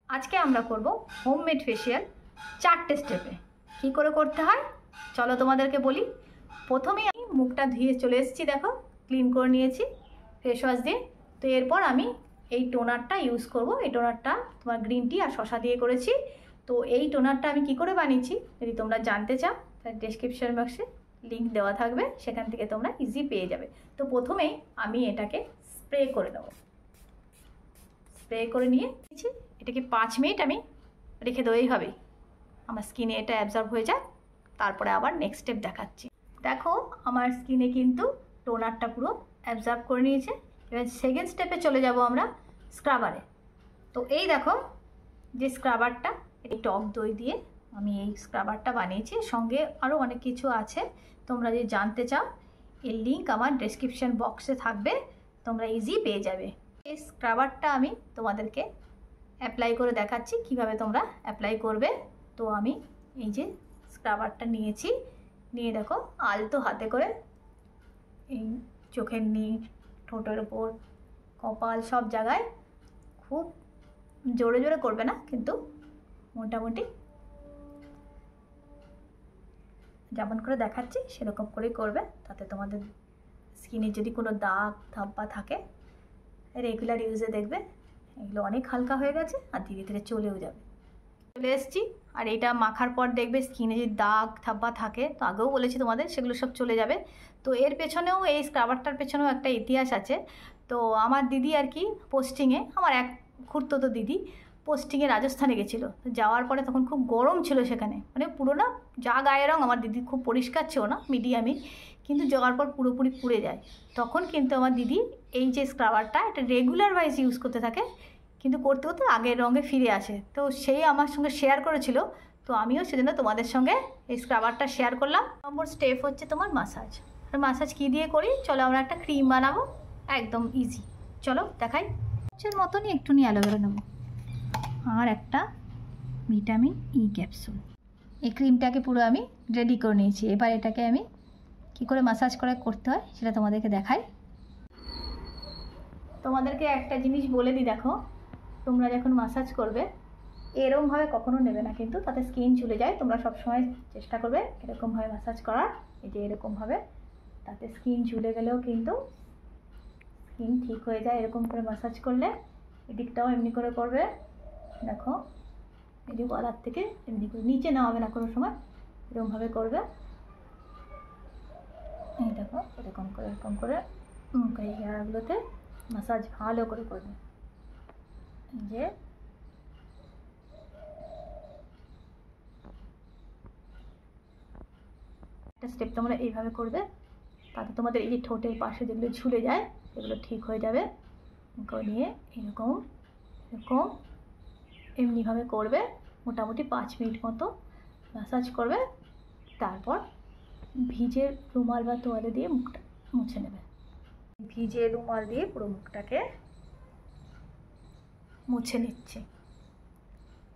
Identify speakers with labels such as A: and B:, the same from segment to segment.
A: আজকে আমরা করব হোমমেড ফেসিয়াল 4টে স্টেপে। কি করে করতে হয় চলো তোমাদেরকে বলি। প্রথমেই আমি মুখটা ধুয়ে চলে এসেছি, দেখো ক্লিন করে নিয়েছি ফেস ওয়াশ দিয়ে। তো এরপর আমি এই টোনারটা ইউজ করব। এই টোনারটা তোমার গ্রিন টি আর শসা দিয়ে করেছি। তো এই টোনারটা আমি কি করে বানিয়েছি যদি তোমরা জানতে চাও তাহলে ডেসক্রিপশন বক্সে লিঙ্ক দেওয়া থাকবে, সেখান থেকে তোমরা ইজি পেয়ে যাবে। তো প্রথমেই আমি এটাকে স্প্রে করে নেব। স্প্রে করে নিয়েছি, এটাকে 5 মিনিট আমি রেখে দেওয়াই হবে, আমার স্কিনে এটা অ্যাবজর্ব হয়ে যায়। তারপরে আবার নেক্সট স্টেপ দেখাচ্ছি। দেখো আমার স্কিনে কিন্তু টোনারটা পুরো অ্যাবজর্ব করে নিয়েছে। এবার সেকেন্ড স্টেপে চলে যাব আমরা স্ক্রাবারে। তো এই দেখো যে স্ক্রাবারটা, এই টক দই দিয়ে আমি এই স্ক্রাবারটা বানিয়েছি। সঙ্গে আরও অনেক কিছু আছে, তোমরা যদি জানতে চাও এর লিঙ্ক আমার ডেসক্রিপশন বক্সে থাকবে, তোমরা ইজি পেয়ে যাবে। এই স্ক্রাবারটা আমি তোমাদেরকে অ্যাপ্লাই করে দেখাচ্ছি কিভাবে তোমরা অ্যাপ্লাই করবে। তো আমি এই যে স্ক্রাবারটা নিয়েছি, নিয়ে দেখো আলতো হাতে করে এই চোখের নিচ, ঠোঁটের ওপর, কপাল সব জায়গায়, খুব জোরে জোরে করবে না, কিন্তু মোটামুটি যেমন করে দেখাচ্ছি সেরকম করেই করবে। তাতে তোমাদের স্কিনে যদি কোনো দাগ ধাব্বা থাকে রেগুলার ইউজে দেখবে এগুলো অনেক হালকা হয়ে গেছে আর ধীরে ধীরে চলেও যাবে। চলে এসেছি, আর এটা মাখার পর দেখবে স্কিনে যদি দাগ ধাব্বা থাকে, তো আগেও বলেছি তোমাদের, সেগুলো সব চলে যাবে। তো এর পেছনেও, এই স্ক্রাবারটার পেছনেও একটা ইতিহাস আছে। তো আমার দিদি আর কি পোস্টিংয়ে, আমার এক খুড়তুতো দিদি পোস্টিংয়ে রাজস্থানে গেছিলো। যাওয়ার পরে তখন খুব গরম ছিল সেখানে, মানে পুরো না যা গায়ের রঙ, আমার দিদি খুব পরিষ্কার ছিল না, মিডিয়ামই, কিন্তু যাওয়ার পর পুরোপুরি পুড়ে যায়। তখন কিন্তু আমার দিদি এই যে স্ক্রাবারটা এটা রেগুলার ওয়াইজ ইউজ করতে থাকে, কিন্তু করতে করতে আগের রঙে ফিরে আসে। তো সেই আমার সঙ্গে শেয়ার করেছিল, তো আমিও সেজন্য তোমাদের সঙ্গে এই স্ক্রাবারটা শেয়ার করলাম। নম্বর স্টেপ হচ্ছে তোমার মাসাজ। আর মাসাজ কী দিয়ে করি চলো, আমরা একটা ক্রিম বানাবো একদম ইজি। চলো দেখাই। এর মতনই একটু নিয়ে অ্যালোভেরা নেবো আর একটা ভিটামিন ই ক্যাপসুল। এই ক্রিমটাকে পুরো আমি রেডি করে নিয়েছি। এবার এটাকে আমি কি করে মাসাজ করে করতে হয় সেটা তোমাদেরকে দেখাই। তোমাদেরকে একটা জিনিস বলে দিই, দেখো তোমরা যখন মাসাজ করবে এরকমভাবে কখনো নেবে না, কিন্তু তাতে স্কিন চলে যায়। তোমরা সবসময় চেষ্টা করবে এরকমভাবে মাসাজ করার, এই যে এরকমভাবে, তাতে স্কিন ঝুলে গেলেও কিন্তু স্কিন ঠিক হয়ে যায় এরকম করে মাসাজ করলে। এদিকটাও এমনি করে করবে, দেখো এই যে গলার থেকে এমনি করে, নিচে নামাবে না কোনো সময়, এরকমভাবে করবে। এই দেখো এরকম করে এই হেয়ারগুলোতে মাসাজ ভালো করে করবে। যে একটা স্টেপ তোমরা এইভাবে করবে, তাতে তোমাদের এই যে ঠোঁটের পাশে যেগুলো ঝুলে যায় সেগুলো ঠিক হয়ে যাবে। নিয়ে এরকম এরকম এমনিভাবে করবে, মোটামুটি 5 মিনিট মতো ম্যাসাজ করবে। তারপর ভিজে রুমাল বা তোয়ালে দিয়ে মুখটা মুছে নেবে। ভিজে রুমাল দিয়ে পুরো মুখটাকে মুছে নিচ্ছে,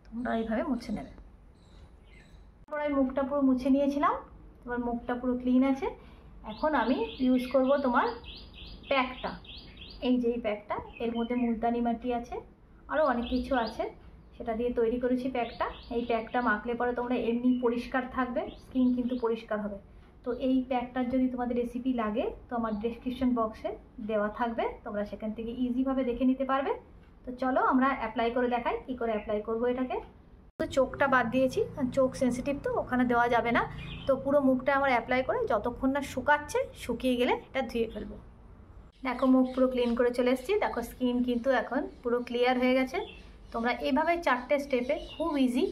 A: তোমরা এইভাবে মুছে নেবে। তারপর আমি মুখটা পুরো মুছে নিয়েছিলাম, তোমার মুখটা পুরো ক্লিন আছে। এখন আমি ইউজ করব তোমার প্যাকটা। এই যে এই প্যাকটা, এর মধ্যে মুলতানি মাটি আছে, আরও অনেক কিছু আছে, সেটা দিয়ে তৈরি করেছি প্যাকটা। এই প্যাকটা মাখলে পরে তোমরা এমনি পরিষ্কার থাকবে, স্কিন কিন্তু পরিষ্কার হবে। তো এই প্যাকটার যদি তোমাদের রেসিপি লাগে তো আমার ডেসক্রিপশন বক্সে দেওয়া থাকবে, তোমরা সেখান থেকে ইজিভাবে দেখে নিতে পারবে। তো চলো আমরা অ্যাপ্লাই করে দেখাই কী করে অ্যাপ্লাই করবো এটাকে। তো চোখটা বাদ দিয়েছি, চোখ সেন্সিটিভ তো ওখানে দেওয়া যাবে না। তো পুরো মুখটা আমার অ্যাপ্লাই করে যতক্ষণ না শুকাচ্ছে, শুকিয়ে গেলে এটা ধুয়ে ফেলবো। দেখো মুখ পুরো ক্লিন করে চলে এসেছি, দেখো স্কিন কিন্তু এখন পুরো ক্লিয়ার হয়ে গেছে। তোমরা এইভাবে 4টে স্টেপে খুব ইজি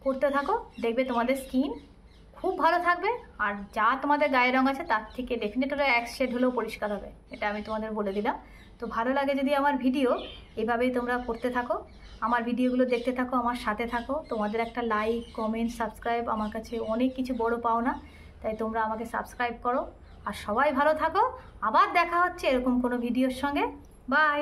A: করতে থাকো, দেখবে তোমাদের স্কিন খুব ভালো থাকবে। আর যা তোমাদের গায়ের রঙ আছে তার থেকে ডেফিনেটলি 1 শেড হলেও পরিষ্কার হবে, এটা আমি তোমাদের বলে দিলাম। তো ভালো লাগে যদি আমার ভিডিও, এভাবেই তোমরা করতে থাকো, আমার ভিডিওগুলো দেখতে থাকো, আমার সাথে থাকো। তোমাদের একটা লাইক, কমেন্ট, সাবস্ক্রাইব আমার কাছে অনেক কিছু বড় পাওনা, তাই তোমরা আমাকে সাবস্ক্রাইব করো। আর সবাই ভালো থাকো, আবার দেখা হচ্ছে এরকম কোনো ভিডিওর সঙ্গে। বাই।